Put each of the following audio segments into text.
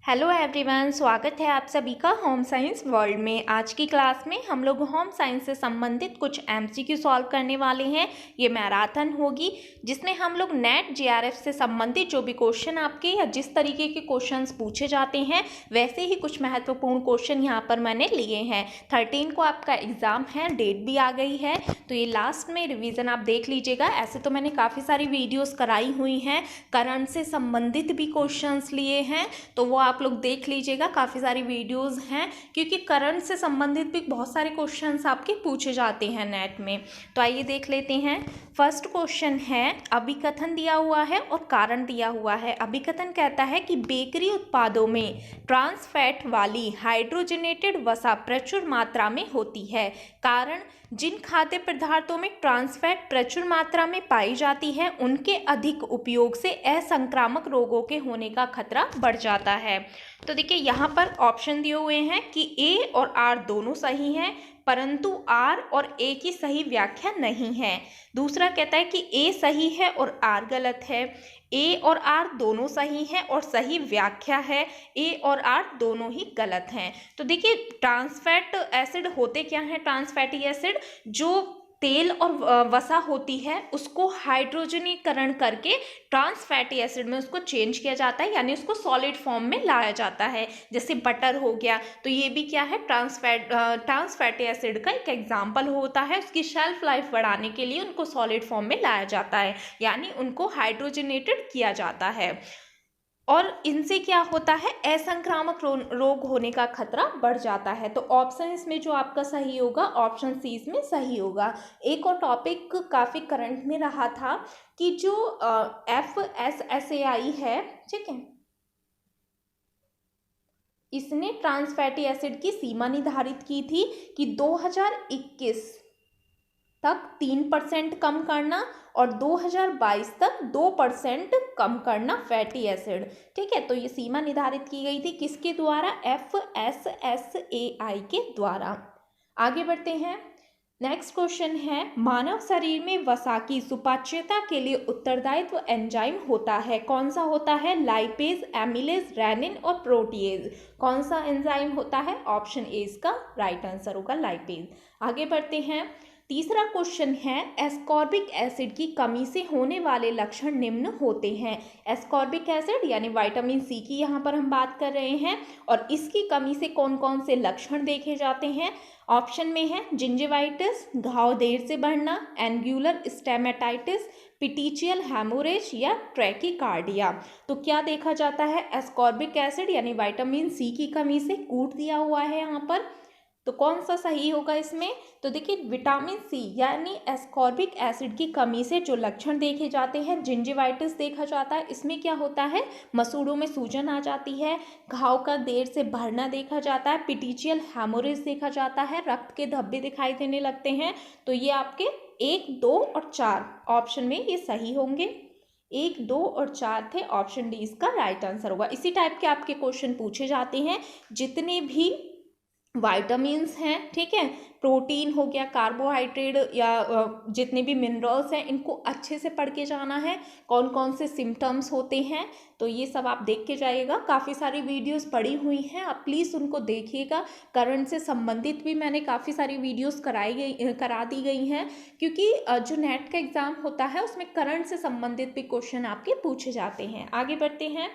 Hello everyone, स्वागत है आप सभी का होम साइंस वर्ल्ड में। आज की क्लास में हम लोग होम साइंस से संबंधित कुछ एमसीक्यू सॉल्व करने वाले हैं। ये मैराथन होगी जिसमें हम लोग नेट जेआरएफ से संबंधित जो भी क्वेश्चन आपके या जिस तरीके के क्वेश्चंस पूछे जाते हैं वैसे ही कुछ महत्वपूर्ण क्वेश्चन यहाँ पर मैंने लिए हैं। 13 को आपका एग्ज़ाम है, डेट भी आ गई है, तो ये लास्ट में रिविज़न आप देख लीजिएगा। ऐसे तो मैंने काफ़ी सारी वीडियोज़ कराई हुई हैं, करंट से संबंधित भी क्वेश्चंस लिए हैं, तो वो आप लोग देख लीजिएगा। काफ़ी सारी वीडियोस हैं क्योंकि करंट से संबंधित भी बहुत सारे क्वेश्चंस आपके पूछे जाते हैं नेट में। तो आइए देख लेते हैं। फर्स्ट क्वेश्चन है, अभिकथन दिया हुआ है और कारण दिया हुआ है। अभिकथन कहता है कि बेकरी उत्पादों में ट्रांस फैट वाली हाइड्रोजनेटेड वसा प्रचुर मात्रा में होती है। कारण, जिन खाद्य पदार्थों में ट्रांस फैट प्रचुर मात्रा में पाई जाती है उनके अधिक उपयोग से असंक्रामक रोगों के होने का खतरा बढ़ जाता है। तो देखिए यहाँ पर ऑप्शन दिए हुए हैं कि ए और आर दोनों सही हैं, परंतु आर और ए की सही व्याख्या नहीं है। दूसरा कहता है कि ए सही है और आर गलत है। ए और आर दोनों सही हैं और सही व्याख्या है, ए और आर दोनों ही गलत हैं। तो देखिए ट्रांस फैट एसिड होते क्या हैं? ट्रांस फैटी एसिड जो तेल और वसा होती है उसको हाइड्रोजनीकरण करके ट्रांस फैटी एसिड में उसको चेंज किया जाता है, यानी उसको सॉलिड फॉर्म में लाया जाता है। जैसे बटर हो गया, तो ये भी क्या है? ट्रांस फैटी एसिड का एक एग्जाम्पल होता है। उसकी शेल्फ लाइफ बढ़ाने के लिए उनको सॉलिड फॉर्म में लाया जाता है, यानी उनको हाइड्रोजनेटेड किया जाता है। और इनसे क्या होता है? असंक्रामक रोग होने का खतरा बढ़ जाता है। तो ऑप्शन इसमें जो आपका सही होगा, ऑप्शन सी इसमें सही होगा। एक और टॉपिक काफ़ी करंट में रहा था कि जो FSSAI है, ठीक है, इसने ट्रांस फैटी एसिड की सीमा निर्धारित की थी कि 2021 तक 3% कम करना और 2022 तक 2% कम करना फैटी एसिड। ठीक है, तो ये सीमा निर्धारित की गई थी किसके द्वारा? FSSAI के द्वारा। आगे बढ़ते हैं। नेक्स्ट क्वेश्चन है, मानव शरीर में वसा की सुपाच्यता के लिए उत्तरदायित्व एंजाइम होता है। कौन सा होता है? लाइपेज, एमिलेज, रेनिन और प्रोटीएज। कौन सा एंजाइम होता है? ऑप्शन ए इसका राइट आंसर होगा, लाइपेज। आगे बढ़ते हैं। तीसरा क्वेश्चन है, एस्कॉर्बिक एसिड की कमी से होने वाले लक्षण निम्न होते हैं। एस्कॉर्बिक एसिड यानी विटामिन सी की यहाँ पर हम बात कर रहे हैं, और इसकी कमी से कौन कौन से लक्षण देखे जाते हैं? ऑप्शन में है जिंजिवाइटिस, घाव देर से बढ़ना, एंगुलर स्टेमेटाइटिस, पिटीचियल हेमोरेज या ट्रैकीकार्डिया। तो क्या देखा जाता है? एस्कॉर्बिक एसिड यानी विटामिन सी की कमी से कूट दिया हुआ है यहाँ पर, तो कौन सा सही होगा इसमें? तो देखिए विटामिन सी यानी एस्कॉर्बिक एसिड की कमी से जो लक्षण देखे जाते हैं, जिंजिवाइटिस देखा जाता है। इसमें क्या होता है? मसूड़ों में सूजन आ जाती है, घाव का देर से भरना देखा जाता है, पिटीचियल हेमोरेज देखा जाता है, रक्त के धब्बे दिखाई देने लगते हैं। तो ये आपके 1, 2 और 4 ऑप्शन में ये सही होंगे। 1, 2 और 4 थे, ऑप्शन डी इसका राइट आंसर होगा। इसी टाइप के आपके क्वेश्चन पूछे जाते हैं। जितने भी वाइटामिन्स हैं, ठीक है, प्रोटीन हो गया, कार्बोहाइड्रेट या जितने भी मिनरल्स हैं, इनको अच्छे से पढ़ के जाना है। कौन कौन से सिम्टम्स होते हैं, तो ये सब आप देख के जाइएगा। काफ़ी सारी वीडियोस पड़ी हुई हैं, आप प्लीज़ उनको देखिएगा। करंट से संबंधित भी मैंने काफ़ी सारी वीडियोस करा दी गई हैं, क्योंकि जो नेट का एग्ज़ाम होता है उसमें करंट से संबंधित भी क्वेश्चन आपके पूछे जाते हैं। आगे बढ़ते हैं।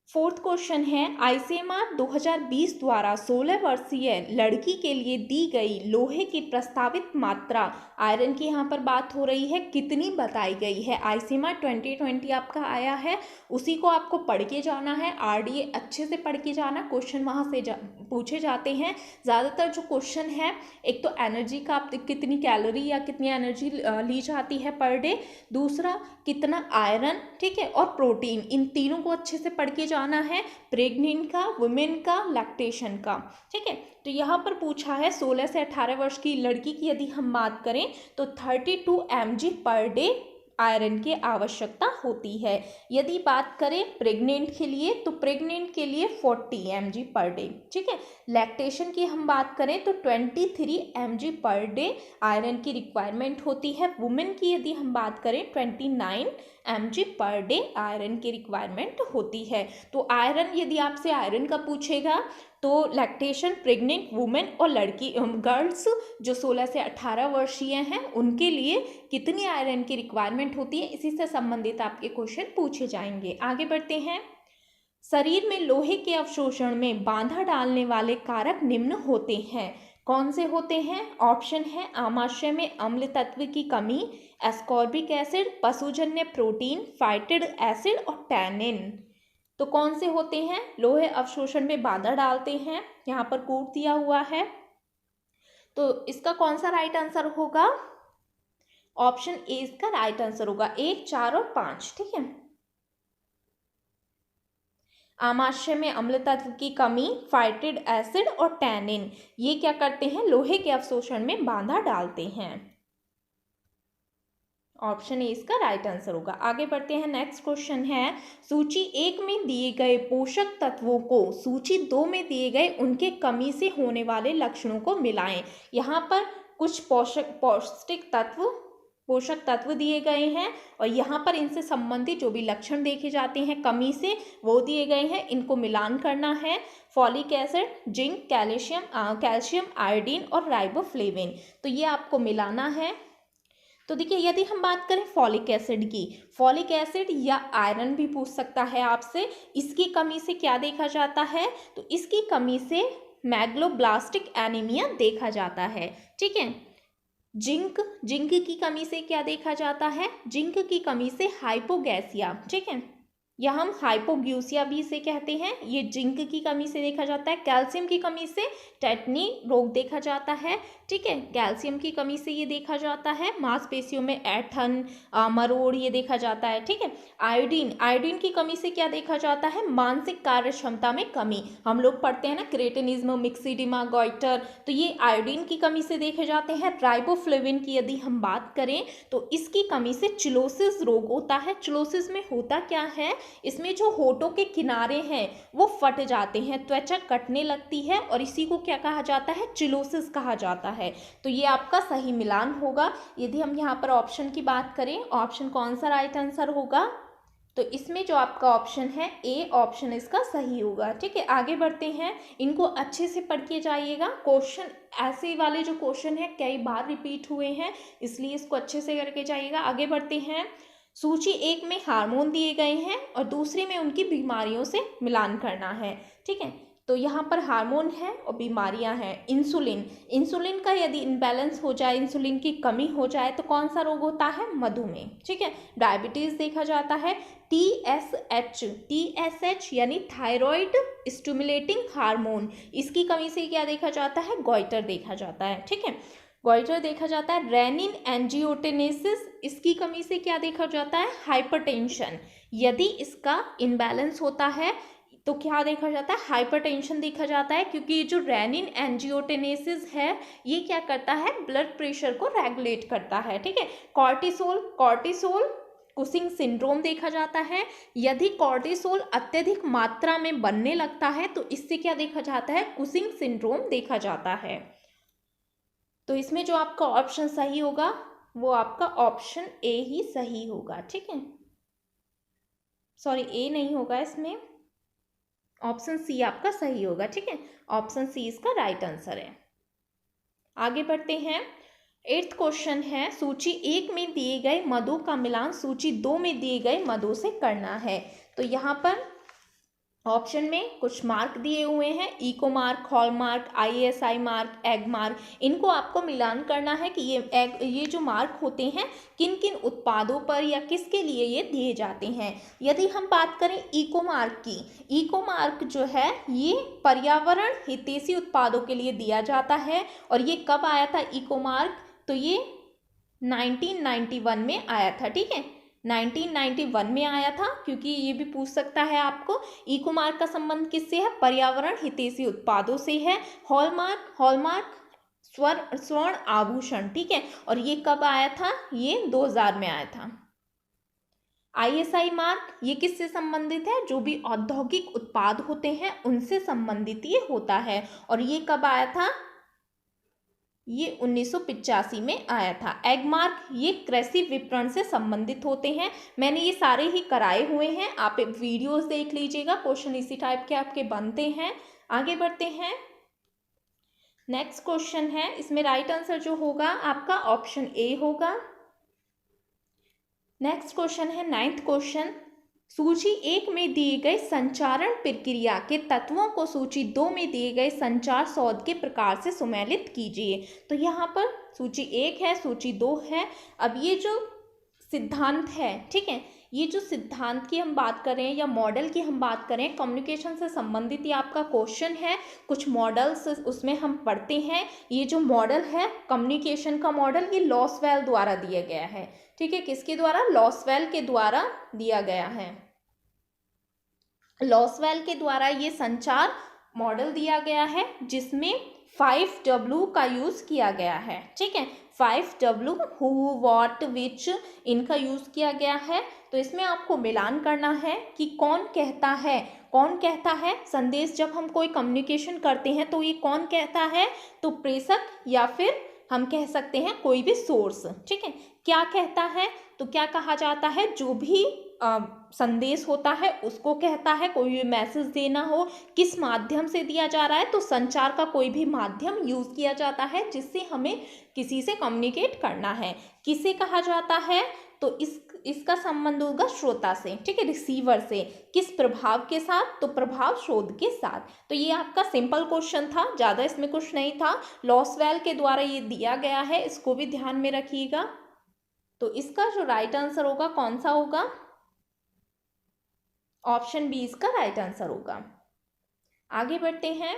फोर्थ क्वेश्चन है, आईसीएमआर 2020 द्वारा 16 वर्षीय लड़की के लिए दी गई लोहे की प्रस्तावित मात्रा, आयरन की यहाँ पर बात हो रही है, कितनी बताई गई है? आईसीएमआर 2020 आपका आया है, उसी को आपको पढ़ के जाना है। आरडीए अच्छे से पढ़ के जाना, क्वेश्चन वहाँ से पूछे जाते हैं। ज़्यादातर जो क्वेश्चन है, एक तो एनर्जी का, आप कितनी कैलोरी या कितनी एनर्जी ली जाती है पर डे, दूसरा कितना आयरन, ठीक है, और प्रोटीन, इन तीनों को अच्छे से पढ़ के जाना है। प्रेग्नेंट का, वुमेन का, लैक्टेशन का, ठीक है। तो यहाँ पर पूछा है 16 से 18 वर्ष की लड़की की यदि हम बात करें तो 32 mg पर डे आयरन की आवश्यकता होती है। यदि बात करें प्रेग्नेंट के लिए तो प्रेग्नेंट के लिए 40 mg पर डे, ठीक है। लैक्टेशन की हम बात करें तो 23 mg पर डे आयरन की रिक्वायरमेंट होती है। वुमेन की यदि हम बात करें 29 mg पर डे आयरन की रिक्वायरमेंट होती है। तो आयरन, यदि आपसे आयरन का पूछेगा तो लैक्टेशन प्रेग्नेंट वुमेन और लड़की गर्ल्स जो 16 से 18 वर्षीय हैं उनके लिए कितनी आयरन की रिक्वायरमेंट होती है, इसी से संबंधित आपके क्वेश्चन पूछे जाएंगे। आगे बढ़ते हैं। शरीर में लोहे के अवशोषण में बाधा डालने वाले कारक निम्न होते हैं। कौन से होते हैं? ऑप्शन है आमाशय में अम्ल तत्व की कमी, एस्कॉर्बिक एसिड, पशुजन्य प्रोटीन, फाइटिक एसिड और टैनिन। तो कौन से होते हैं? लोहे अवशोषण में बाधा डालते हैं, यहाँ पर कोड दिया हुआ है। तो इसका कौन सा राइट आंसर होगा? ऑप्शन ए इसका राइट आंसर होगा, 1, 4 और 5। ठीक है, आमाशय में अम्ल तत्व की कमी, फाइटिक एसिड और टैनिन, ये क्या करते हैं? लोहे के अवशोषण में बाधा डालते हैं। ऑप्शन ए इसका राइट आंसर होगा। आगे बढ़ते हैं। नेक्स्ट क्वेश्चन है, सूची 1 में दिए गए पोषक तत्वों को सूची 2 में दिए गए उनके कमी से होने वाले लक्षणों को मिलाएं। यहाँ पर कुछ पोषक तत्व दिए गए हैं और यहाँ पर इनसे संबंधित जो भी लक्षण देखे जाते हैं कमी से, वो दिए गए हैं। इनको मिलान करना है। Folic acid, zinc, calcium, iodine और राइबोफ्लेविन, तो ये आपको मिलाना है। तो देखिए, यदि हम बात करें फॉलिक एसिड की, फॉलिक एसिड या आयरन भी पूछ सकता है आपसे, इसकी कमी से क्या देखा जाता है? तो इसकी कमी से मैग्लोब्लास्टिक एनीमिया देखा जाता है। ठीक है, जिंक की कमी से क्या देखा जाता है? जिंक की कमी से हाइपोगैसिया। ठीक है, या हम हाइपोग्यूसिया भी इसे कहते हैं, ये जिंक की कमी से देखा जाता है। कैल्शियम की कमी से टेटनी रोग देखा जाता है। ठीक है, कैल्शियम की कमी से ये देखा जाता है मांसपेशियों में ऐंठन, मरोड़, ये देखा जाता है। ठीक है, आयोडीन की कमी से क्या देखा जाता है? मानसिक कार्य क्षमता में कमी। हम लोग पढ़ते हैं ना क्रेटिनिज्म, मिक्सिडिमा, गॉइटर, तो ये आयोडीन की कमी से देखे जाते हैं। राइबोफ्लेविन की यदि हम बात करें तो इसकी कमी से चिलोसिस रोग होता है। चिलोसिस में होता क्या है? इसमें जो होठों के किनारे हैं वो फट जाते हैं, त्वचा कटने लगती है और इसी को क्या कहा जाता है? चिलोसिस कहा जाता है। तो ये आपका सही मिलान होगा। यदि हम यहाँ पर ऑप्शन की बात करें, ऑप्शन कौन सा राइट आंसर होगा? तो इसमें जो आपका ऑप्शन है ए ऑप्शन इसका सही होगा। ठीक है, आगे बढ़ते हैं। इनको अच्छे से पढ़ के जाइएगा। क्वेश्चन ऐसे वाले जो क्वेश्चन है कई बार रिपीट हुए हैं, इसलिए इसको अच्छे से करके जाइएगा। आगे बढ़ते हैं। सूची 1 में हार्मोन दिए गए हैं और दूसरे में उनकी बीमारियों से मिलान करना है। ठीक है, तो यहाँ पर हार्मोन है और बीमारियाँ हैं। इंसुलिन का यदि इम्बैलेंस हो जाए, इंसुलिन की कमी हो जाए तो कौन सा रोग होता है? मधुमेह। ठीक है, डायबिटीज़ देखा जाता है। TSH यानी थायराइड स्टिमुलेटिंग हार्मोन, इसकी कमी से क्या देखा जाता है? गॉइटर देखा जाता है। ठीक है, गॉइटर देखा जाता है। रेनिन एंजियोटेनेसिस, इसकी कमी से क्या देखा जाता है? हाइपरटेंशन। यदि इसका इम्बैलेंस होता है तो क्या देखा जाता है? हाइपरटेंशन देखा जाता है, क्योंकि ये जो रेनिन एंजियोटेनेसिस है ये क्या करता है? ब्लड प्रेशर को रेगुलेट करता है। ठीक है, कॉर्टिसोल कुसिंग सिंड्रोम देखा जाता है। यदि कॉर्टिसोल अत्यधिक मात्रा में बनने लगता है तो इससे क्या देखा जाता है? कुसिंग सिंड्रोम देखा जाता है। तो इसमें जो आपका ऑप्शन सही होगा वो आपका ऑप्शन ए ही सही होगा। ठीक है, सॉरी ए नहीं होगा, इसमें ऑप्शन सी आपका सही होगा। ठीक है, ऑप्शन सी इसका राइट आंसर है। आगे बढ़ते हैं। 8th क्वेश्चन है, सूची 1 में दिए गए मदों का मिलान सूची 2 में दिए गए मदों से करना है। तो यहाँ पर ऑप्शन में कुछ मार्क दिए हुए हैं, Ecomark, hallmark, ISI mark, Agmark. इनको आपको मिलान करना है कि ये जो मार्क होते हैं किन किन उत्पादों पर या किसके लिए ये दिए जाते हैं। यदि हम बात करें इको मार्क की, इको मार्क जो है ये पर्यावरण हितैषी उत्पादों के लिए दिया जाता है। और ये कब आया था इको मार्क? तो ये 1991 में आया था। ठीक है, 1991 में आया था, क्योंकि ये भी पूछ सकता है आपको। इको मार्क का संबंध किससे है? पर्यावरण हितैषी उत्पादों से है। हॉलमार्क स्वर्ण आभूषण। ठीक है, और ये कब आया था? ये 2000 में आया था। ISI मार्क ये किससे संबंधित है? जो भी औद्योगिक उत्पाद होते हैं उनसे संबंधित ये होता है। और ये कब आया था? ये 1985 में आया था। एगमार्क ये कृषि विपणन से संबंधित होते हैं। मैंने ये सारे ही कराए हुए हैं, आप वीडियोस देख लीजिएगा, क्वेश्चन इसी टाइप के आपके बनते हैं। आगे बढ़ते हैं। नेक्स्ट क्वेश्चन है, इसमें राइट आंसर जो होगा आपका ऑप्शन ए होगा। नेक्स्ट क्वेश्चन है 9th क्वेश्चन, सूची 1 में दिए गए संचारण प्रक्रिया के तत्वों को सूची 2 में दिए गए संचार सौध के प्रकार से सुमेलित कीजिए। तो यहाँ पर सूची 1 है, सूची 2 है। अब ये जो सिद्धांत है, ठीक है, ये जो सिद्धांत की हम बात करें या मॉडल की हम बात करें, कम्युनिकेशन से संबंधित ये आपका क्वेश्चन है। कुछ मॉडल्स उसमें हम पढ़ते हैं। ये जो मॉडल है कम्युनिकेशन का मॉडल, ये लॉसवेल द्वारा दिया गया है। ठीक है, किसके द्वारा? लॉसवेल के द्वारा दिया गया है। लॉसवेल के द्वारा ये संचार मॉडल दिया गया है, जिसमें 5W का यूज किया गया है। ठीक है, 5W, हु, व्हाट, विच, इनका यूज किया गया है। तो इसमें आपको मिलान करना है कि कौन कहता है, कौन कहता है। संदेश जब हम कोई कम्युनिकेशन करते हैं तो ये कौन कहता है? तो प्रेषक या फिर हम कह सकते हैं कोई भी सोर्स। ठीक है, क्या कहता है? तो क्या कहा जाता है? जो भी संदेश होता है उसको कहता है। कोई भी मैसेज देना हो, किस माध्यम से दिया जा रहा है? तो संचार का कोई भी माध्यम यूज किया जाता है जिससे हमें किसी से कम्युनिकेट करना है। किसे कहा जाता है? तो इसका संबंध होगा श्रोता से। ठीक है, रिसीवर से। किस प्रभाव के साथ? तो प्रभाव शोध के साथ। तो ये आपका सिंपल क्वेश्चन था, ज़्यादा इसमें कुछ नहीं था। लॉसवेल के द्वारा ये दिया गया है, इसको भी ध्यान में रखिएगा। तो इसका जो राइट आंसर होगा कौन सा होगा? ऑप्शन बी इसका राइट आंसर होगा। आगे बढ़ते हैं।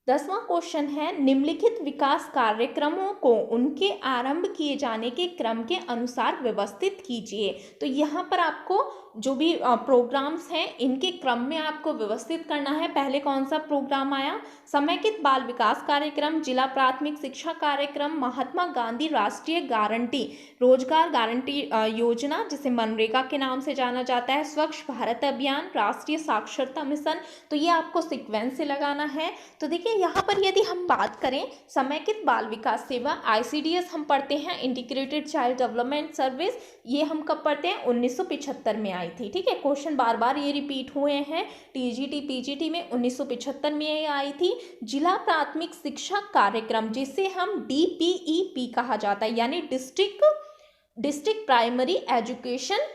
10वां क्वेश्चन है, निम्नलिखित विकास कार्यक्रमों को उनके आरंभ किए जाने के क्रम के अनुसार व्यवस्थित कीजिए। तो यहाँ पर आपको जो भी प्रोग्राम्स हैं इनके क्रम में आपको व्यवस्थित करना है। पहले कौन सा प्रोग्राम आया? समेकित बाल विकास कार्यक्रम, जिला प्राथमिक शिक्षा कार्यक्रम, महात्मा गांधी राष्ट्रीय गारंटी रोजगार गारंटी योजना, जिसे मनरेगा के नाम से जाना जाता है, स्वच्छ भारत अभियान, राष्ट्रीय साक्षरता मिशन। तो ये आपको सीक्वेंस से लगाना है। तो देखिए यहाँ पर यदि हम बात करें समेकित बाल विकास सेवा, ICDS हम पढ़ते हैं, इंटीग्रेटेड चाइल्ड डेवलपमेंट सर्विस, ये हम कब पढ़ते हैं? 1975 में आई थी। ठीक है, क्वेश्चन बार बार ये रिपीट हुए हैं। TGT PGT में 1975 में ये आई थी। जिला प्राथमिक शिक्षा कार्यक्रम, जिसे हम DPEP कहा जाता है, यानी डिस्ट्रिक्ट प्राइमरी एजुकेशन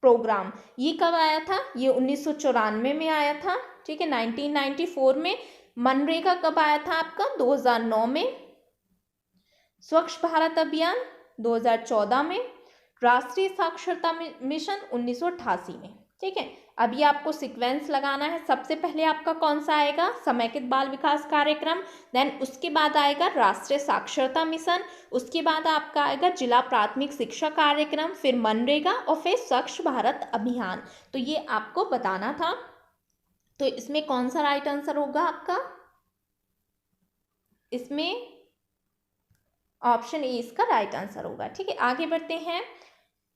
प्रोग्राम, ये कब आया था? ये 1994 में आया था। ठीक है, 1994 में। मनरेगा कब आया था आपका? 2009 में। स्वच्छ भारत अभियान 2014 में। राष्ट्रीय साक्षरता मिशन 1988 में। ठीक है, अभी आपको सीक्वेंस लगाना है। सबसे पहले आपका कौन सा आएगा? समेकित बाल विकास कार्यक्रम, देन उसके बाद आएगा राष्ट्रीय साक्षरता मिशन, उसके बाद आपका आएगा जिला प्राथमिक शिक्षा कार्यक्रम, फिर मनरेगा और फिर स्वच्छ भारत अभियान। तो ये आपको बताना था। तो इसमें कौन सा राइट आंसर होगा आपका? इसमें ऑप्शन ए इसका राइट आंसर होगा। ठीक है, आगे बढ़ते हैं।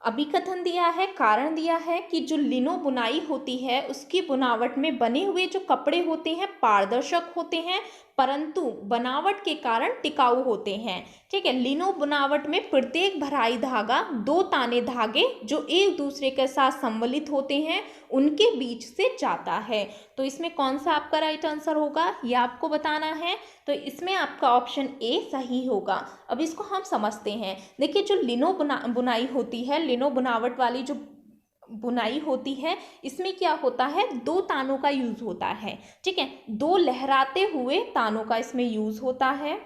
अभिकथन दिया है, कारण दिया है कि जो लिनो बुनाई होती है उसकी बनावट में बने हुए जो कपड़े होते हैं पारदर्शक होते हैं, परंतु बनावट के कारण टिकाऊ होते हैं। ठीक है, लिनो बनावट में प्रत्येक भराई धागा 2 ताने धागे जो एक दूसरे के साथ सम्मिलित होते हैं उनके बीच से जाता है। तो इसमें कौन सा आपका राइट आंसर होगा ये आपको बताना है। तो इसमें आपका ऑप्शन ए सही होगा। अब इसको हम समझते हैं। देखिए, जो लिनो बुनाई होती है, लिनो बनावट वाली जो बुनाई होती है, इसमें क्या होता है? 2 तानों का यूज होता है। ठीक है, 2 लहराते हुए तानों का इसमें यूज होता है,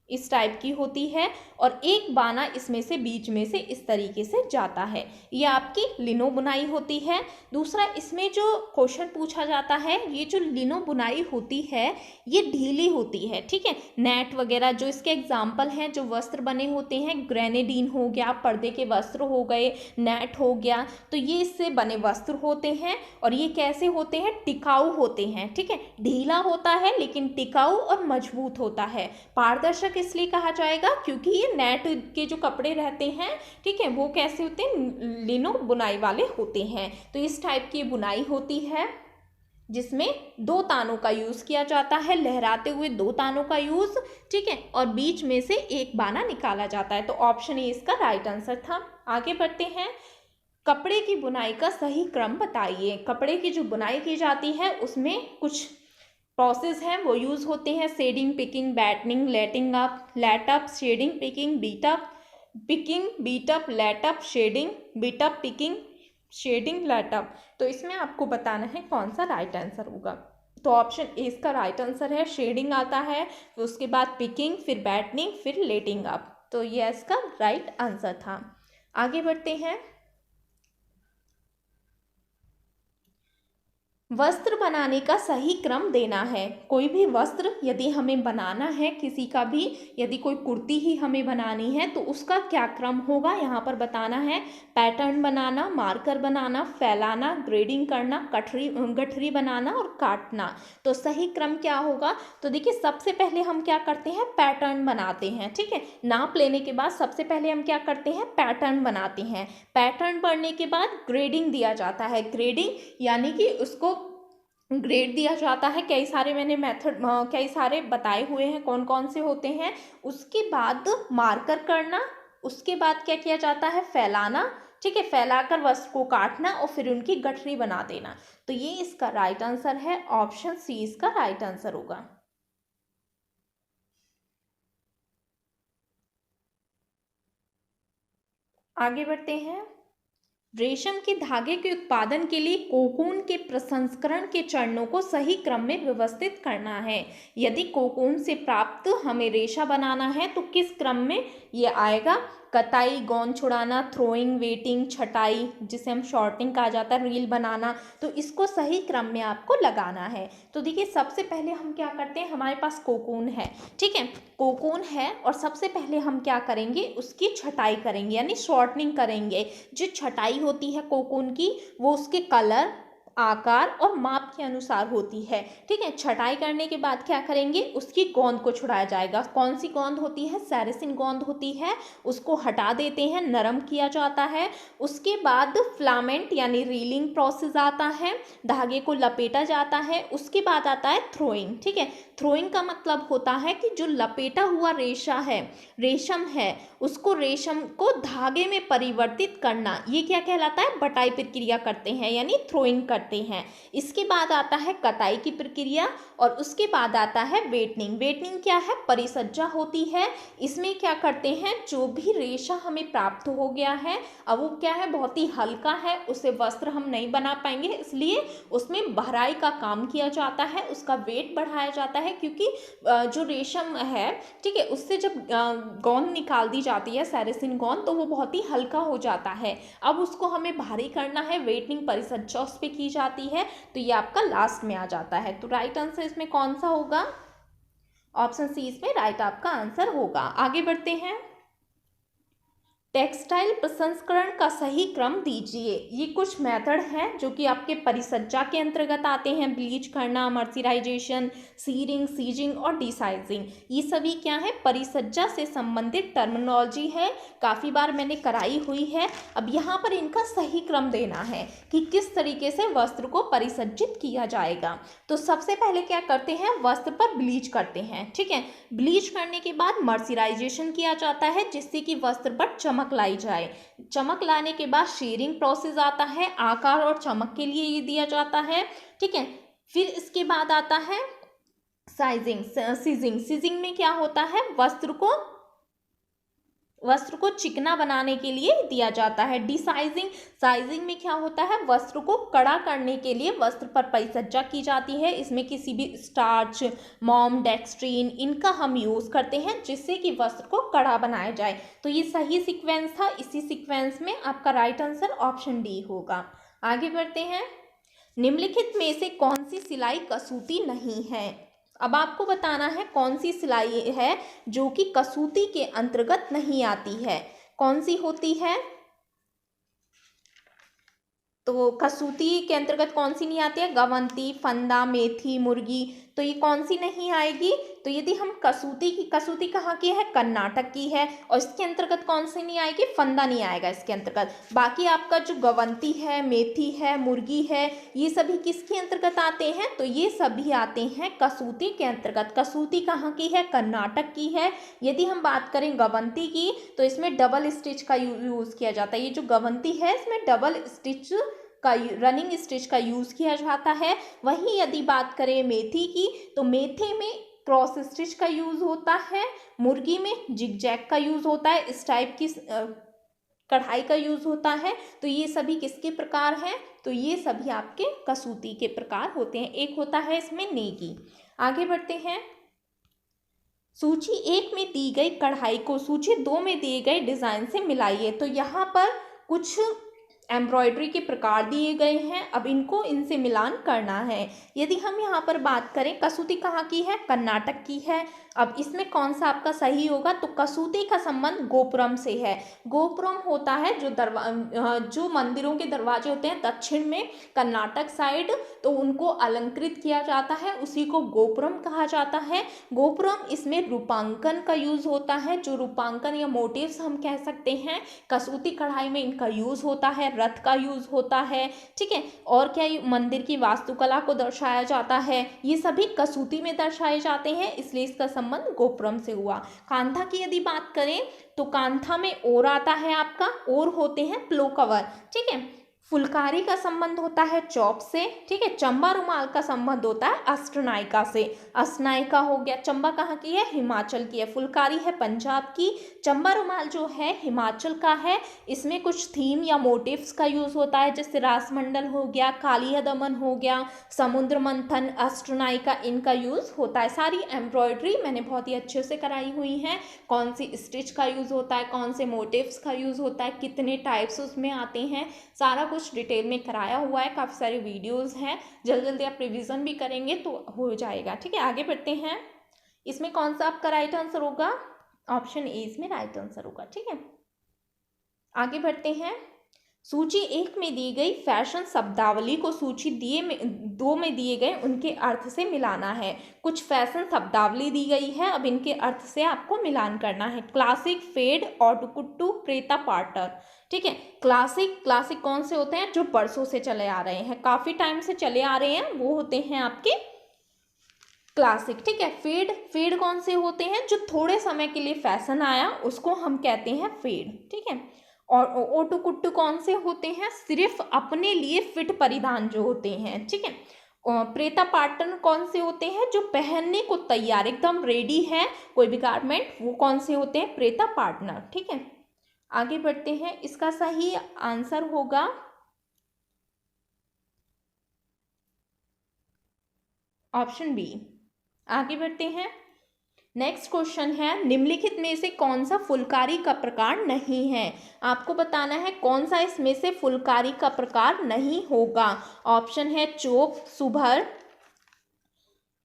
इस टाइप की होती है, और एक बाना इसमें से बीच में से इस तरीके से जाता है। ये आपकी लिनो बुनाई होती है। दूसरा, इसमें जो क्वेश्चन पूछा जाता है, ये जो लिनो बुनाई होती है ये ढीली होती है। ठीक है, नेट वगैरह जो इसके एग्जाम्पल हैं, जो वस्त्र बने होते हैं, ग्रेनेडीन हो गया, पर्दे के वस्त्र हो गए, नेट हो गया, तो ये इससे बने वस्त्र होते हैं। और ये कैसे होते हैं? टिकाऊ होते हैं। ठीक है, ढीला होता है लेकिन टिकाऊ और मजबूत होता है। पारदर्शक इसलिए कहा जाएगा क्योंकि ये नेट के जो कपड़े रहते हैं, ठीक है, वो कैसे होते हैं? लिनो बुनाई वाले होते हैं। तो इस टाइप की बुनाई होती है। जिसमें 2 तानों का यूज किया जाता है, लहराते हुए 2 तानों का यूज, ठीक है, और बीच में से एक बाना निकाला जाता है। तो ऑप्शन ए इसका राइट आंसर था। आगे बढ़ते हैं, कपड़े की बुनाई का सही क्रम बताइए। कपड़े की जो बुनाई की जाती है उसमें कुछ प्रोसेस हैं वो यूज होते हैं, shading, picking, battening, letting up, let up, shading, picking, beat up, picking, beat up, let up, shading, beat up, picking, shading, let up. तो इसमें आपको बताना है कौन सा राइट आंसर होगा। तो ऑप्शन ए इसका राइट आंसर है, शेडिंग आता है, फिर उसके बाद पिकिंग, फिर बैटनिंग, फिर लेटिंग अप। तो ये इसका राइट आंसर था। आगे बढ़ते हैं, वस्त्र बनाने का सही क्रम देना है। कोई भी वस्त्र यदि हमें बनाना है, किसी का भी यदि कोई कुर्ती ही हमें बनानी है तो उसका क्या क्रम होगा यहाँ पर बताना है। पैटर्न बनाना, मार्कर बनाना, फैलाना, ग्रेडिंग करना, गठरी बनाना और काटना। तो सही क्रम क्या होगा? तो देखिए सबसे पहले हम क्या करते हैं, पैटर्न बनाते हैं, ठीक है। नाप लेने के बाद सबसे पहले हम क्या करते हैं, पैटर्न बनाते हैं। पैटर्न बनने के बाद ग्रेडिंग दिया जाता है। ग्रेडिंग यानी कि उसको ग्रेड दिया जाता है। कई सारे मैंने मेथड कई सारे बताए हुए हैं कौन कौन से होते हैं। उसके बाद मार्कर करना, उसके बाद क्या किया जाता है, फैलाना, ठीक है, फैलाकर वस्त्र को काटना और फिर उनकी गठरी बना देना। तो ये इसका राइट आंसर है, ऑप्शन सी इसका राइट आंसर होगा। आगे बढ़ते हैं, रेशम के धागे के उत्पादन के लिए कोकून के प्रसंस्करण के चरणों को सही क्रम में व्यवस्थित करना है। यदि कोकून से प्राप्त हमें रेशा बनाना है तो किस क्रम में ये आएगा? कताई, गोंद छुड़ाना, थ्रोइंग, वेटिंग, छटाई, जिसे हम शॉर्टिंग कहा जाता है, रील बनाना। तो इसको सही क्रम में आपको लगाना है। तो देखिए सबसे पहले हम क्या करते हैं, हमारे पास कोकून है, ठीक है, कोकून है और सबसे पहले हम क्या करेंगे, उसकी छटाई करेंगे यानी शॉर्टनिंग करेंगे। जो छटाई होती है कोकून की वो उसके कलर, आकार और माप के अनुसार होती है, ठीक है। छटाई करने के बाद क्या करेंगे, उसकी गोंद को छुड़ाया जाएगा। कौन सी गोंद होती है, सैरसिन गोंद होती है, उसको हटा देते हैं, नरम किया जाता है। उसके बाद फिलामेंट यानी रीलिंग प्रोसेस आता है, धागे को लपेटा जाता है। उसके बाद आता है थ्रोइंग, ठीक है। थ्रोइंग का मतलब होता है कि जो लपेटा हुआ रेशा है, रेशम है, उसको रेशम को धागे में परिवर्तित करना, ये क्या कहलाता है, बटाई प्रक्रिया करते हैं यानी थ्रोइंग करते हैं। इसके बाद आता है कताई की प्रक्रिया और उसके बाद आता है वेटनिंग। वेटनिंग क्या है, परिसज्जा होती है। इसमें क्या करते हैं, जो भी रेशा हमें प्राप्त हो गया है, अब वो क्या है, बहुत ही हल्का है, उसे वस्त्र हम नहीं बना पाएंगे, इसलिए उसमें भराई का काम किया जाता है, उसका वेट बढ़ाया जाता है। क्योंकि जो रेशम है, ठीक है, उससे जब गोंद निकाल दी जाती है, सैरसिन गोंद, तो वो बहुत ही हल्का हो जाता है। अब उसको हमें भारी करना है, वेटनिंग परिसज्जा उस पर की जाती है। तो ये आपका लास्ट में आ जाता है। तो राइट आंसर इसमें कौन सा होगा? ऑप्शन सी इसमें राइट आपका आंसर होगा। आगे बढ़ते हैं, टेक्सटाइल प्रसंस्करण का सही क्रम दीजिए। ये कुछ मेथड हैं जो कि आपके परिसज्जा के अंतर्गत आते हैं। ब्लीच करना, मर्सराइजेशन, सीरिंग, सीजिंग और डिसाइजिंग, ये सभी क्या है, परिसज्जा से संबंधित टर्मिनोलॉजी है, काफ़ी बार मैंने कराई हुई है। अब यहाँ पर इनका सही क्रम देना है कि किस तरीके से वस्त्र को परिसज्जित किया जाएगा। तो सबसे पहले क्या करते हैं, वस्त्र पर ब्लीच करते हैं, ठीक है। ब्लीच करने के बाद मर्सराइजेशन किया जाता है जिससे कि वस्त्र पर चमक लाई जाए। चमक लाने के बाद शेयरिंग प्रोसेस आता है, आकार और चमक के लिए ये दिया जाता है, ठीक है। फिर इसके बाद आता है साइजिंग, सीजिंग। सीजिंग में क्या होता है, वस्त्र को चिकना बनाने के लिए दिया जाता है। डिसाइजिंग, साइजिंग में क्या होता है, वस्त्र को कड़ा करने के लिए वस्त्र पर परिसज्जा की जाती है। इसमें किसी भी स्टार्च, मोम, डेक्सट्रीन, इनका हम यूज करते हैं जिससे कि वस्त्र को कड़ा बनाया जाए। तो ये सही सीक्वेंस था, इसी सीक्वेंस में आपका राइट आंसर ऑप्शन डी होगा। आगे बढ़ते हैं, निम्नलिखित में से कौन सी सिलाई कसूती नहीं है? अब आपको बताना है कौन सी सिलाई है जो कि कसूती के अंतर्गत नहीं आती है। कौन सी होती है? तो कसूती के अंतर्गत कौन सी नहीं आती है? गवंती, फंदा, मेथी, मुर्गी। तो ये कौन सी नहीं आएगी? तो यदि हम कसूती कहाँ की है? कर्नाटक की है। और इसके अंतर्गत कौन सी नहीं आएगी? फंदा नहीं आएगा इसके अंतर्गत। बाकी आपका जो गवंती है, मेथी है, मुर्गी है, ये सभी किसके अंतर्गत आते हैं? तो ये सभी आते हैं कसूती के अंतर्गत। कसूती कहाँ की है? कर्नाटक की है। यदि हम बात करें गवंती की, तो इसमें डबल स्टिच का यूज किया जाता है। ये जो गवंती है इसमें डबल स्टिच का, रनिंग स्टिच का यूज किया जाता है। वहीं यदि बात करें मेथी की, तो मेथी में क्रॉस स्टिच का यूज होता है। मुर्गी में जिगजैग का यूज होता है। इस टाइप की कढ़ाई का यूज होता है। तो ये सभी किसके प्रकार हैं? तो ये सभी आपके कसूती के प्रकार होते हैं। एक होता है इसमें नेगी। आगे बढ़ते हैं। सूची 1 में दी गई कढ़ाई को सूची 2 में दिए गए डिजाइन से मिलाइए। तो यहाँ पर कुछ एम्ब्रॉयडरी के प्रकार दिए गए हैं। अब इनसे मिलान करना है। यदि हम यहाँ पर बात करें, कसूती कहाँ की है? कर्नाटक की है। अब इसमें कौन सा आपका सही होगा? तो कसूती का संबंध गोपुरम से है। गोपुरम होता है जो मंदिरों के दरवाजे होते हैं दक्षिण में कर्नाटक साइड, तो उनको अलंकृत किया जाता है, उसी को गोपुरम कहा जाता है। गोपुरम, इसमें रूपांकन का यूज होता है। जो रूपांकन या मोटिव्स हम कह सकते हैं, कसूती कढ़ाई में इनका यूज होता है। रथ का यूज होता है, ठीक है। और क्या, मंदिर की वास्तुकला को दर्शाया जाता है। ये सभी कसूती में दर्शाए जाते हैं, इसलिए इसका संबंध गोपुरम से हुआ। कांथा की यदि बात करें, तो कांथा में ओर आता है आपका, ओर होते हैं प्लो कवर, ठीक है। फुलकारी का संबंध होता है चौप से, ठीक है। चंबा रुमाल का संबंध होता है अष्टनायिका से। अष्टनायिका हो गया, चंबा कहाँ की है? हिमाचल की है। फुलकारी है पंजाब की। चंबा रुमाल जो है हिमाचल का है। इसमें कुछ थीम या मोटिव्स का यूज होता है, जैसे रासमंडल हो गया, कालिया दमन हो गया, समुद्र मंथन, अष्टनायिका, इनका यूज होता है। सारी एम्ब्रॉयडरी मैंने बहुत ही अच्छे से कराई हुई है। कौन सी स्टिच का यूज होता है, कौन से मोटिव्स का यूज होता है, कितने टाइप्स उसमें आते हैं, सारा कुछ डिटेल में कराया हुआ है। काफ़ी सारे वीडियोस हैं, जल्दी जल्दी आप रिवीजन भी करेंगे तो हो जाएगा, ठीक है। आगे बढ़ते हैं। इसमें कौन सा आपका राइट आंसर होगा? ऑप्शन ए इसमें राइट आंसर होगा, ठीक है। आगे बढ़ते हैं। सूची 1 में दी गई फैशन शब्दावली को सूची 2 में दिए गए उनके अर्थ से मिलाना है। कुछ फैशन शब्दावली दी गई है, अब इनके अर्थ से आपको मिलान करना है। क्लासिक, फेड, ऑटोकुट्टू, प्रेता पार्टर, ठीक है। क्लासिक कौन से होते हैं? जो बरसों से चले आ रहे हैं, काफी टाइम से चले आ रहे हैं, वो होते हैं आपके क्लासिक, ठीक है। फेड कौन से होते हैं? जो थोड़े समय के लिए फैशन आया, उसको हम कहते हैं फेड, ठीक है। और ओटुकुट्टू कौन से होते हैं? सिर्फ अपने लिए फिट परिधान जो होते हैं, ठीक है। प्रेता पाटन कौन से होते हैं? जो पहनने को तैयार, एकदम रेडी है कोई भी गारमेंट, वो कौन से होते हैं? प्रेता पार्टनर, ठीक है। आगे बढ़ते हैं। इसका सही आंसर होगा ऑप्शन बी। आगे बढ़ते हैं। नेक्स्ट क्वेश्चन है, निम्नलिखित में से कौन सा फुलकारी का प्रकार नहीं है? आपको बताना है कौन सा इसमें से फुलकारी का प्रकार नहीं होगा। ऑप्शन है चोप, सुभर,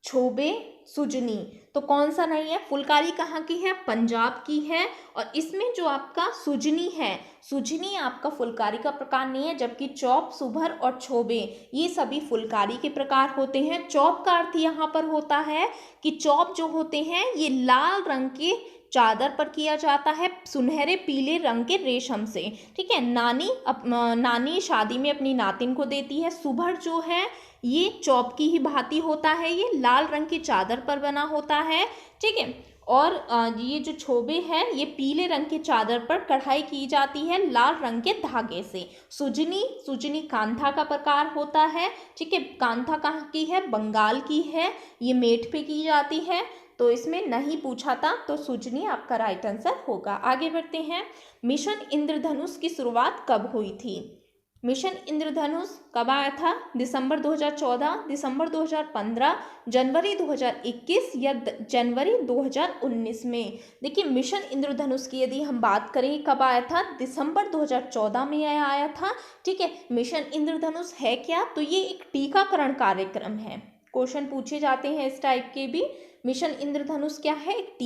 छोबे, सुजनी। तो कौन सा नहीं है? फुलकारी कहाँ की है? पंजाब की है। और इसमें जो आपका सुजनी है, सुजनी आपका फुलकारी का प्रकार नहीं है, जबकि चौप, सुभर और छोबे ये सभी फुलकारी के प्रकार होते हैं। चौप का अर्थ यहाँ पर होता है कि चौप जो होते हैं ये लाल रंग के चादर पर किया जाता है, सुनहरे पीले रंग के रेशम से, ठीक है। नानी शादी में अपनी नातिन को देती है। सुभर जो है ये चौप की ही भांति होता है, ये लाल रंग की चादर पर बना होता है, ठीक है। और ये जो छोबे है ये पीले रंग की चादर पर कढ़ाई की जाती है लाल रंग के धागे से। सुजनी कांथा का प्रकार होता है, ठीक है। कांथा कहाँ की है? बंगाल की है। ये मेठ पे की जाती है, तो इसमें नहीं पूछा था, तो सुजनी आपका राइट आंसर होगा। आगे बढ़ते हैं। मिशन इंद्रधनुष की शुरुआत कब हुई थी? मिशन इंद्रधनुष कब आया था? दिसंबर 2014, दिसंबर 2015, जनवरी 2021 या जनवरी 2019 में? देखिए, मिशन इंद्रधनुष की यदि हम बात करें कब आया था? दिसंबर 2014 में आया था, ठीक है। मिशन इंद्रधनुष है क्या? तो ये एक टीकाकरण कार्यक्रम है। क्वेश्चन पूछे जाते हैं इस टाइप के भी। मिशन इंद्रधनुष क्या है? एक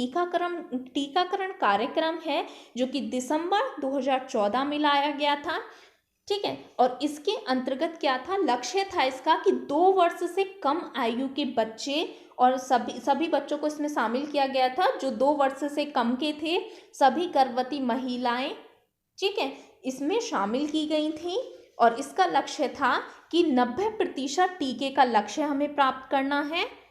टीकाकरण कार्यक्रम है जो कि दिसंबर 2014 में लाया गया था। ठीक है। और इसके अंतर्गत क्या था, लक्ष्य था इसका कि 2 वर्ष से कम आयु के बच्चे, और सभी बच्चों को इसमें शामिल किया गया था जो 2 वर्ष से कम के थे, सभी गर्भवती महिलाएं, ठीक है, इसमें शामिल की गई थी। और इसका लक्ष्य था कि 90% टीके का लक्ष्य हमें प्राप्त करना है,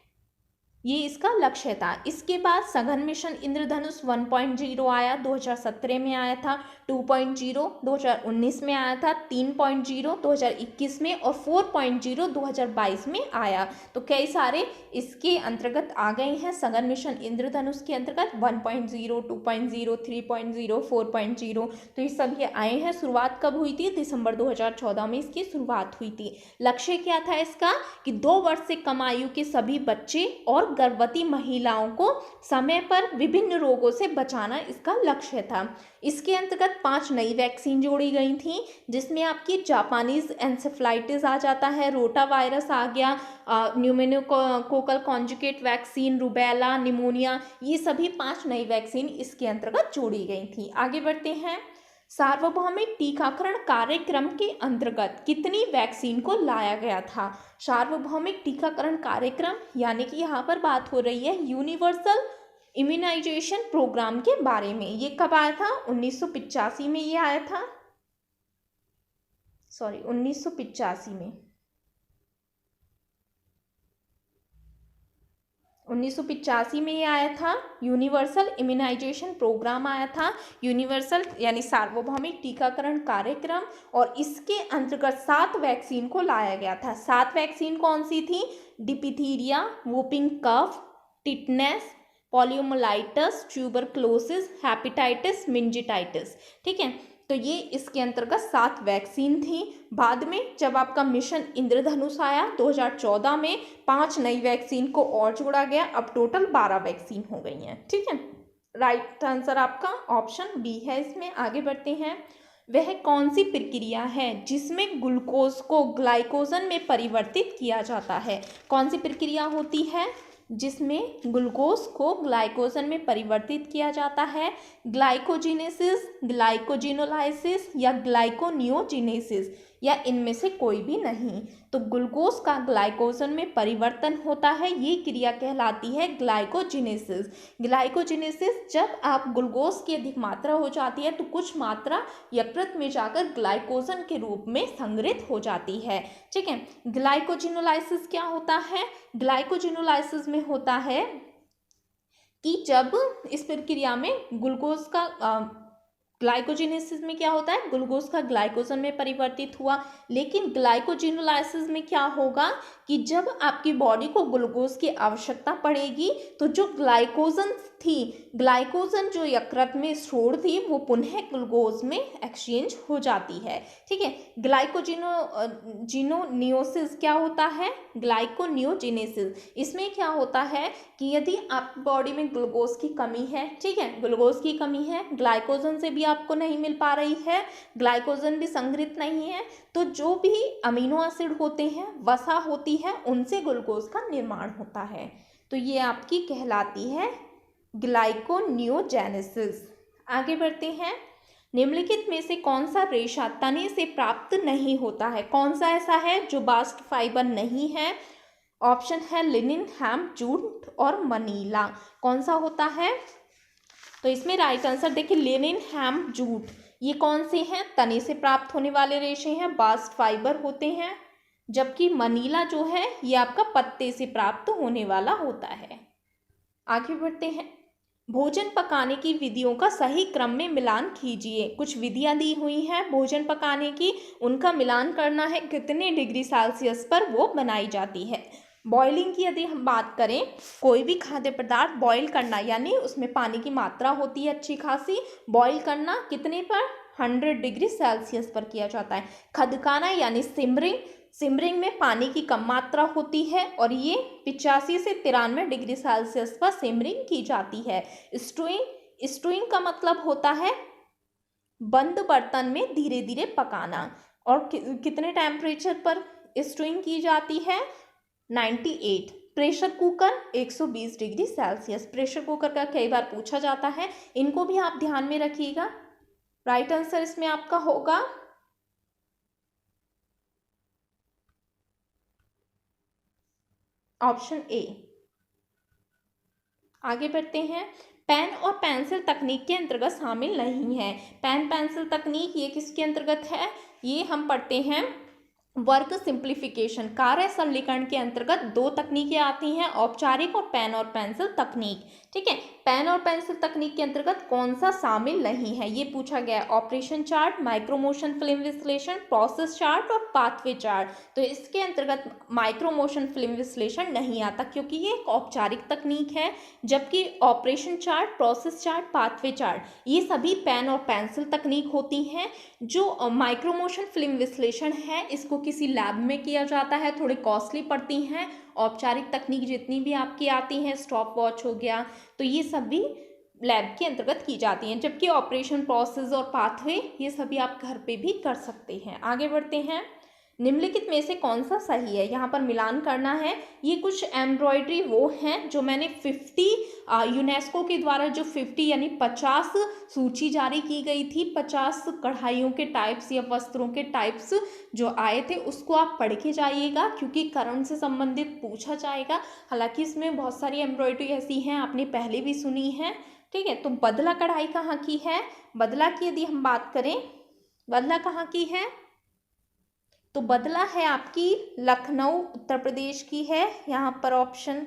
ये इसका लक्ष्य था। इसके बाद सघन मिशन इंद्रधनुष 1.0 आया, 2017 में आया था, 2.0 2019 में आया था, 3.0 2021 में, और 4.0 2022 में आया। तो कई सारे इसके अंतर्गत आ गए हैं सघन मिशन इंद्रधनुष के अंतर्गत, 1.0 2.0 3.0 4.0, तो ये सभी आए हैं। शुरुआत कब हुई थी, दिसंबर 2014 में इसकी शुरुआत हुई थी। लक्ष्य क्या था इसका कि 2 वर्ष से कम आयु के सभी बच्चे और गर्भवती महिलाओं को समय पर विभिन्न रोगों से बचाना इसका लक्ष्य था। इसके अंतर्गत 5 नई वैक्सीन जोड़ी गई थी, जिसमें आपकी जापानीज एंसेफ्लाइटिस आ जाता है, रोटा वायरस आ गया, pneumococcal conjugate vaccine, rubella, pneumonia, ये सभी 5 नई वैक्सीन इसके अंतर्गत जोड़ी गई थी। आगे बढ़ते हैं। सार्वभौमिक टीकाकरण कार्यक्रम के अंतर्गत कितनी वैक्सीन को लाया गया था। सार्वभौमिक टीकाकरण कार्यक्रम यानी कि यहाँ पर बात हो रही है यूनिवर्सल इम्यूनाइजेशन प्रोग्राम के बारे में। ये कब आया था, 1985 में ये आया था, 1985 में, 1985 में ये आया था। यूनिवर्सल इम्यूनाइजेशन प्रोग्राम आया था, यूनिवर्सल यानी सार्वभौमिक टीकाकरण कार्यक्रम, और इसके अंतर्गत 7 वैक्सीन को लाया गया था। 7 वैक्सीन कौन सी थी, diphtheria, whooping cough, tetanus, poliomyelitis, tuberculosis, hepatitis, meningitis, ठीक है। तो ये इसके अंतर्गत 7 वैक्सीन थी। बाद में जब आपका मिशन इंद्रधनुष आया 2014 में, 5 नई वैक्सीन को और जोड़ा गया, अब टोटल 12 वैक्सीन हो गई हैं, ठीक है। राइट आंसर आपका ऑप्शन बी है इसमें। आगे बढ़ते हैं। वह कौन सी प्रक्रिया है जिसमें ग्लूकोज को ग्लाइकोजन में परिवर्तित किया जाता है। कौन सी प्रक्रिया होती है जिसमें ग्लूकोज को ग्लाइकोजन में परिवर्तित किया जाता है, ग्लाइकोजिनेसिस, ग्लाइकोजिनोलाइसिस या ग्लाइकोनियोजिनेसिस, या इनमें से कोई भी नहीं। तो ग्लूकोज का ग्लाइकोजन में परिवर्तन होता है, ये क्रिया कहलाती है ग्लाइकोजिनेसिस। ग्लाइकोजिनेसिस जब आप ग्लूकोज की अधिक मात्रा हो जाती है तो कुछ मात्रा यकृत में जाकर ग्लाइकोजन के रूप में संग्रहित हो जाती है, ठीक है। ग्लाइकोजिनोलाइसिस क्या होता है, ग्लाइकोजिनोलाइसिस में होता है कि जब इस प्रक्रिया में ग्लूकोज का ग्लाइकोजिनेसिस में क्या होता है, ग्लूकोज का ग्लाइकोजन में परिवर्तित हुआ। लेकिन ग्लाइकोजिनोलाइसिस में क्या होगा कि जब आपकी बॉडी को ग्लूकोज की आवश्यकता पड़ेगी तो जो ग्लाइकोजन थी, ग्लाइकोजन जो यकृत में स्टोर थी, वो पुनः ग्लूकोज में एक्सचेंज हो जाती है, ठीक है। ग्लाइकोजिनोनियोसिस क्या होता है, ग्लाइकोनियोजिनेसिस, इसमें क्या होता है कि यदि आप बॉडी में ग्लूकोज की कमी है, ठीक है, ग्लूकोज की कमी है, ग्लाइकोजन से भी आपको नहीं मिल पा रही है, ग्लाइकोजन भी संग्रहित नहीं है, तो जो भी अमीनो एसिड होते हैं, वसा होती है, उनसे ग्लूकोज का निर्माण होता है। तो ये आपकी कहलाती है ग्लाइकोनियोजेनेसिस। आगे बढ़ते हैं। निम्नलिखित में से कौन सा रेशा तने से प्राप्त नहीं होता है। कौन सा ऐसा है जो बास्ट फाइबर नहीं है। ऑप्शन है लिनिन, हेम्प, जूट और मनीला। कौन सा होता है, तो इसमें राइट आंसर देखिए लिनिन, हेम्प, जूट, ये कौन से हैं, तने से प्राप्त होने वाले रेशे हैं, बास्ट फाइबर होते हैं। जबकि मनीला जो है ये आपका पत्ते से प्राप्त होने वाला होता है। आगे बढ़ते हैं। भोजन पकाने की विधियों का सही क्रम में मिलान कीजिए। कुछ विधियां दी हुई हैं भोजन पकाने की, उनका मिलान करना है कितने डिग्री सेल्सियस पर वो बनाई जाती है। बॉइलिंग की यदि हम बात करें, कोई भी खाद्य पदार्थ बॉईल करना यानी उसमें पानी की मात्रा होती है अच्छी खासी, बॉईल करना कितने पर, 100 डिग्री सेल्सियस पर किया जाता है। खदकाना यानी सिमरिंग, सिमरिंग में पानी की कम मात्रा होती है और ये 85 से 93 डिग्री सेल्सियस पर सिमरिंग की जाती है। स्टूइंग, स्टूइंग का मतलब होता है बंद बर्तन में धीरे धीरे पकाना। और कितने टेम्परेचर पर स्टूइंग की जाती है, 98। Pressure cooker 120 degree Celsius. Pressure cooker का कई बार पूछा जाता है, इनको भी आप ध्यान में रखिएगा। राइट आंसर इसमें आपका होगा ऑप्शन ए। आगे बढ़ते हैं, पेन और पेंसिल तकनीक के अंतर्गत शामिल नहीं है। पेन पेंसिल तकनीक ये किसके अंतर्गत है? ये हम पढ़ते हैं वर्क सिंप्लीफिकेशन, कार्य सरलीकरण के अंतर्गत दो तकनीकें आती हैं, औपचारिक और पेन और पेंसिल तकनीक। ठीक है, पेन और पेंसिल तकनीक के अंतर्गत कौन सा शामिल नहीं है ये पूछा गया है। ऑपरेशन चार्ट, माइक्रोमोशन फिल्म विश्लेषण, प्रोसेस चार्ट और पाथवे चार्ट। तो इसके अंतर्गत माइक्रोमोशन फिल्म विश्लेषण नहीं आता क्योंकि ये एक औपचारिक तकनीक है, जबकि operation chart, process chart, pathway chart ये सभी पेन और पेंसिल तकनीक होती हैं। जो माइक्रोमोशन फिल्म विश्लेषण है इसको किसी लैब में किया जाता है, थोड़ी कॉस्टली पड़ती हैं। औपचारिक तकनीक जितनी भी आपकी आती हैं, स्टॉप वॉच हो गया, तो ये सभी लैब के अंतर्गत की जाती हैं, जबकि ऑपरेशन, प्रोसेस और पाथवे ये सभी आप घर पे भी कर सकते हैं। आगे बढ़ते हैं, निम्नलिखित में से कौन सा सही है? यहाँ पर मिलान करना है। ये कुछ एम्ब्रॉयडरी वो हैं जो मैंने 50 यूनेस्को के द्वारा जो 50 यानी 50 सूची जारी की गई थी, 50 कढ़ाइयों के टाइप्स या वस्त्रों के टाइप्स जो आए थे उसको आप पढ़ के जाइएगा क्योंकि करंट से संबंधित पूछा जाएगा। हालांकि इसमें बहुत सारी एम्ब्रॉयडरी ऐसी हैं आपने पहले भी सुनी है। ठीक है, तो बदला कढ़ाई कहाँ की है? बदला की यदि हम बात करें, बदला कहाँ की है? तो बदला है आपकी लखनऊ उत्तर प्रदेश की है। यहाँ पर ऑप्शन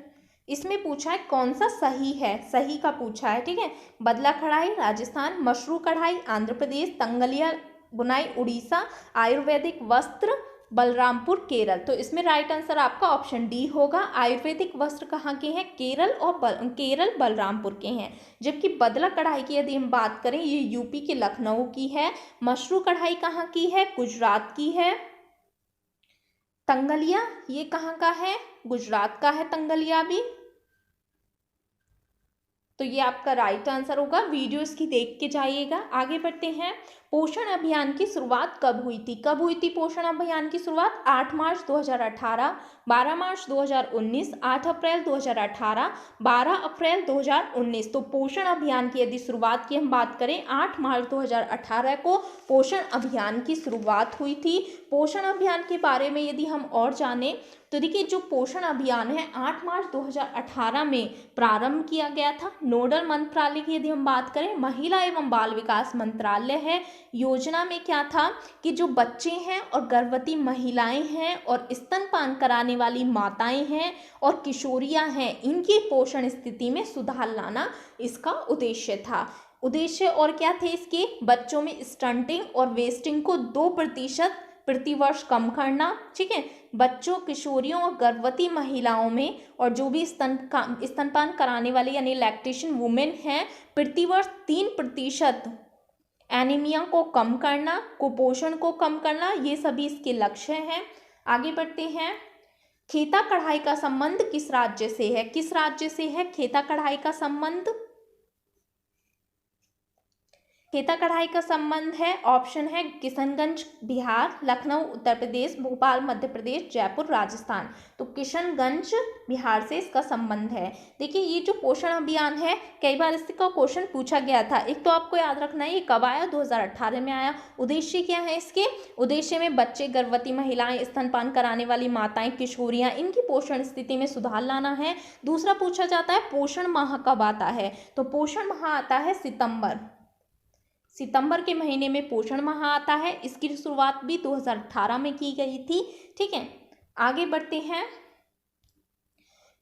इसमें पूछा है कौन सा सही है, सही का पूछा है। ठीक है, बदला कढ़ाई राजस्थान, मशरू कढ़ाई आंध्र प्रदेश, तंगलिया बुनाई उड़ीसा, आयुर्वेदिक वस्त्र बलरामपुर केरल। तो इसमें राइट आंसर आपका ऑप्शन डी होगा। आयुर्वेदिक वस्त्र कहाँ के हैं? केरल और केरल बलरामपुर के हैं। जबकि बदला कढ़ाई की यदि हम बात करें ये यूपी के लखनऊ की है। मशरू कढ़ाई कहाँ की है? गुजरात की है। तंगलिया ये कहाँ का है? गुजरात का है तंगलिया भी। तो ये आपका राइट आंसर होगा। वीडियो इसकी देख के जाइएगा। आगे बढ़ते हैं, पोषण अभियान की शुरुआत कब हुई थी? कब हुई थी पोषण अभियान की शुरुआत? 8 मार्च 2018, 12 मार्च 2019, 8 अप्रैल 2018, 12 अप्रैल 2019। तो पोषण अभियान की यदि शुरुआत की हम बात करें 8 मार्च 2018 को पोषण अभियान की शुरुआत हुई थी। पोषण अभियान के बारे में यदि हम और जानें तो देखिए जो पोषण अभियान है 8 मार्च 2018 में प्रारंभ किया गया था। नोडल मंत्रालय की यदि हम बात करें महिला एवं बाल विकास मंत्रालय है। योजना में क्या था कि जो बच्चे हैं और गर्भवती महिलाएं हैं और स्तनपान कराने वाली माताएं हैं और किशोरियां हैं इनकी पोषण स्थिति में सुधार लाना इसका उद्देश्य था। उद्देश्य और क्या थे इसके? बच्चों में स्टंटिंग और वेस्टिंग को 2% प्रतिवर्ष कम करना। ठीक है, बच्चों, किशोरियों और गर्भवती महिलाओं में और जो भी स्तनपान कराने वाले यानी लैक्टेशन वुमेन हैं प्रतिवर्ष 3% एनीमिया को कम करना, कुपोषण को कम करना, ये सभी इसके लक्ष्य हैं। आगे बढ़ते हैं, खेता कढ़ाई का संबंध किस राज्य से है? किस राज्य से है खेता कढ़ाई का संबंध? खेता कढ़ाई का संबंध है, ऑप्शन है किशनगंज बिहार, लखनऊ उत्तर प्रदेश, भोपाल मध्य प्रदेश, जयपुर राजस्थान। तो किशनगंज बिहार से इसका संबंध है। देखिए ये जो पोषण अभियान है कई बार इसका क्वेश्चन पूछा गया था। एक तो आपको याद रखना है ये कब आया? 2018 में आया। उद्देश्य क्या है इसके? उद्देश्य में बच्चे, गर्भवती महिलाएं, स्तनपान कराने वाली माताएं, किशोरियां इनकी पोषण स्थिति में सुधार लाना है। दूसरा पूछा जाता है पोषण माह कब आता है? तो पोषण माह आता है सितंबर के महीने में पोषण माह आता है। इसकी शुरुआत भी 2018 में की गई थी। ठीक है, आगे बढ़ते हैं,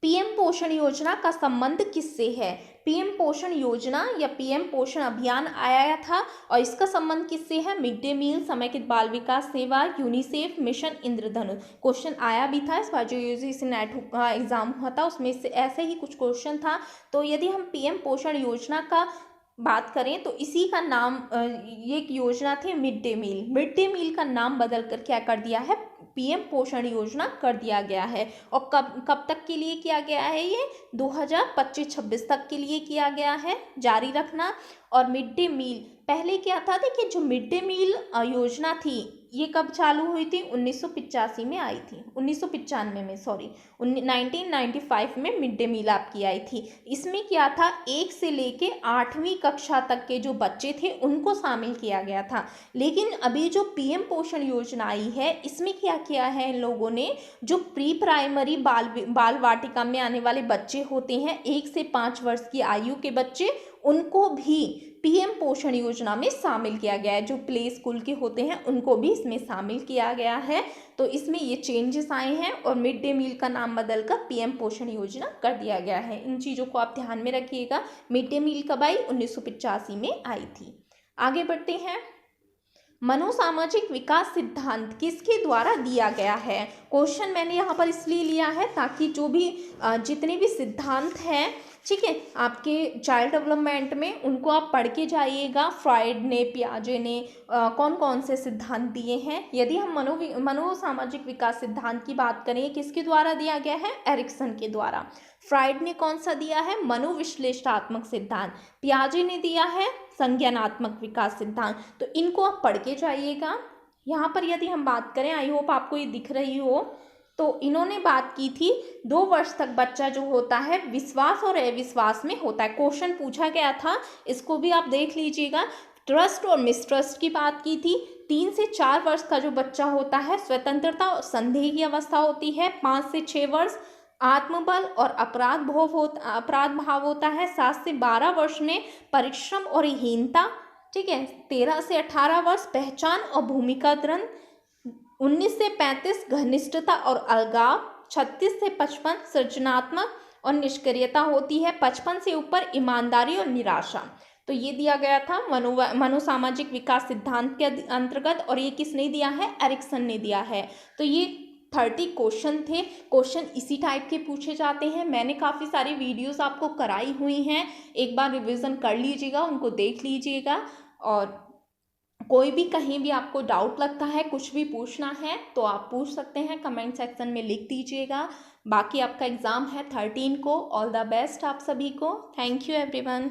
पीएम पोषण योजना का संबंध किससे है? पीएम पोषण योजना या पीएम पोषण अभियान आया था और इसका संबंध किससे है? मिड डे मील, समेकित बाल विकास सेवा, यूनिसेफ, मिशन इंद्रधनुष। क्वेश्चन आया भी था इस बार जो यूजीसी नेट का एग्जाम हुआ था उसमें से ऐसे ही कुछ क्वेश्चन था। तो यदि हम पीएम पोषण योजना का बात करें तो इसी का नाम ये एक योजना थी mid day meal. Mid day meal का नाम बदल कर क्या कर दिया है? पीएम पोषण योजना कर दिया गया है। और कब तक के लिए किया गया है? ये 2025-26 तक के लिए किया गया है। जारी रखना। और मिड डे मील पहले क्या था? देखिए जो मिड डे मील योजना थी ये कब चालू हुई थी? 1985 में आई थी, 1995 में, सॉरी 1995 में मिड डे मील आपकी आई थी। इसमें क्या था, 1 से लेके 8वीं कक्षा तक के जो बच्चे थे उनको शामिल किया गया था। लेकिन अभी जो पीएम पोषण योजना आई है, इसमें क्या किया है इन लोगों ने, जो प्री प्राइमरी बाल वाटिका में आने वाले बच्चे होते हैं, 1 से 5 वर्ष की आयु के बच्चे, उनको भी पीएम पोषण योजना में शामिल किया गया है। जो प्ले स्कूल के होते हैं उनको भी इसमें शामिल किया गया है। तो इसमें ये चेंजेस आए हैं और मिड डे मील का नाम बदलकर पीएम पोषण योजना कर दिया गया है। इन चीज़ों को आप ध्यान में रखिएगा। मिड डे मील कब आई? 1985 में आई थी। आगे बढ़ते हैं। मनोसामाजिक विकास सिद्धांत किसके द्वारा दिया गया है? क्वेश्चन मैंने यहाँ पर इसलिए लिया है ताकि जो भी जितने भी सिद्धांत हैं, ठीक है, आपके चाइल्ड डेवलपमेंट में, उनको आप पढ़ के जाइएगा। फ्राइड ने, पियाजे ने कौन कौन से सिद्धांत दिए हैं। यदि हम मनोसामाजिक विकास सिद्धांत की बात करें, किसके द्वारा दिया गया है? एरिक्सन के द्वारा। फ्राइड ने कौन सा दिया है? मनोविश्लेषणात्मक सिद्धांत। पियाजे ने दिया है संज्ञानात्मक विकास सिद्धांत। तो इनको आप पढ़ के जाइएगा। यहाँ पर यदि हम बात करें, आई होप आपको ये दिख रही हो, तो इन्होंने बात की थी 2 वर्ष तक बच्चा जो होता है विश्वास और अविश्वास में होता है। क्वेश्चन पूछा गया था, इसको भी आप देख लीजिएगा। ट्रस्ट और मिसट्रस्ट की बात की थी। 3 से 4 वर्ष का जो बच्चा होता है स्वतंत्रता और संदेह की अवस्था होती है। 5 से 6 वर्ष आत्मबल और अपराध भाव होता है। 7 से 12 वर्ष में परिश्रम और हीनता, ठीक है। 13 से 18 वर्ष पहचान और भूमिका द्वंद। 19 से 35 घनिष्ठता और अलगाव। 36 से 55 सृजनात्मक और निष्क्रियता होती है। 55 से ऊपर ईमानदारी और निराशा। तो ये दिया गया था मनोसामाजिक विकास सिद्धांत के अंतर्गत, और ये किसने दिया है? एरिक्सन ने दिया है। तो ये 30 क्वेश्चन थे। क्वेश्चन इसी टाइप के पूछे जाते हैं। मैंने काफ़ी सारी वीडियोस आपको कराई हुई हैं, एक बार रिवीजन कर लीजिएगा, उनको देख लीजिएगा। और कोई भी कहीं भी आपको डाउट लगता है, कुछ भी पूछना है तो आप पूछ सकते हैं, कमेंट सेक्शन में लिख दीजिएगा। बाकी आपका एग्ज़ाम है 13 को। ऑल द बेस्ट आप सभी को। Thank you everyone.